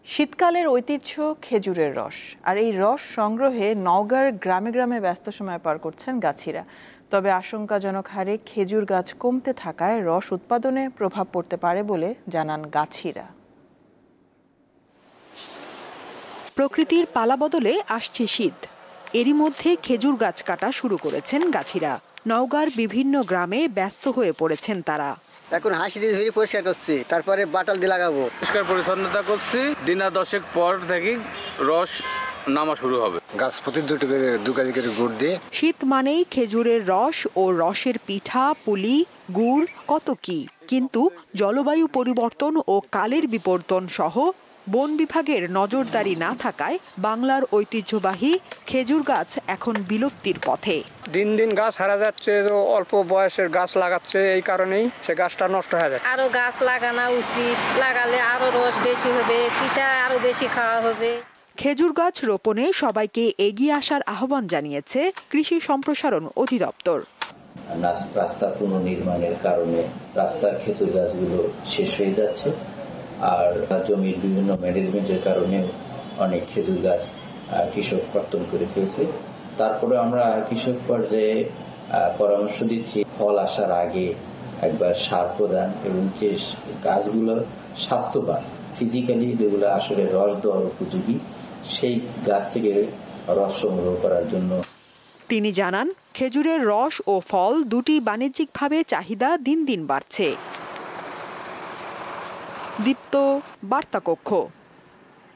শীতকালের ঐতিহ্য খেজুরের রস, আর এই রস সংগ্রহে নওগাঁর গ্রামে গ্রামে ব্যস্ত সময় পার করছেন গাছিরা। তবে আশঙ্কাজনক হারে খেজুর গাছ কমতে থাকায় রস উৎপাদনে প্রভাব পড়তে পারে বলে জানান গাছিরা। প্রকৃতির পালাবদলে আসছে শীত, এরই মধ্যে খেজুর গাছ কাটা শুরু করেছেন গাছিরা। নওগাঁর বিভিন্ন গ্রামে ব্যস্ত হয়ে পড়েছেন তারা। এখন হাসি দিয়ে ধরে পরিষ্কার করছি, তারপরে বাটাল দিয়ে লাগাবো। পরিষ্কার পরিচ্ছন্নতা করছি, দিনা 10 পর থেকে রস নামা শুরু হবে। গাছ প্রতি দু কেজি করে গুড় দিয়ে। শীত মানেই খেজুরের রস ও রসের পিঠা, পুলি, গুড়, কত কি। কিন্তু জলবায়ু পরিবর্তন ও কালের বিবর্তন সহ বন বিভাগের নজরদারি না থাকায় বাংলার ঐতিহ্যবাহী খেজুর গাছ এখন বিলুপ্তির পথে। দিন দিন গাছ হারা যাচ্ছে, অল্প বয়সের গাছ লাগাচ্ছে, এই কারণেই সে গাছটা নষ্ট হয়ে যায়। আরো গাছ লাগানো উচিত, লাগালে আরো রস বেশি হবে, পিঠা আরো বেশি খাওয়া হবে। খেজুর গাছ রোপণে সবাইকে এগিয়ে আসার আহ্বান জানিয়েছে কৃষি সম্প্রসারণ অধিদপ্তর। রাস্তা পুনর্নির্মাণের কারণে রাস্তার খেজুর গাছগুলো শেষ হয়ে যাচ্ছে, আর জমির বিভিন্ন ম্যানেজমেন্টের কারণে অনেক খেজুর গাছ কৃষক কর্তন করে ফেলছে। তারপরে আমরা কৃষক পর্যায়ে পরামর্শ দিচ্ছি ফল আসার আগে একবার সার প্রদান এবং যে গাছগুলো স্বাস্থ্যবান, ফিজিক্যালি যেগুলো আসলে রস দেওয়ার উপযোগী, সেই গাছ থেকে রস সংগ্রহ করার জন্য। তিনি জানান, খেজুরের রস ও ফল দুটি বাণিজ্যিকভাবে চাহিদা দিন দিন বাড়ছে। দীপ্ত, বার্তা কক্ষ।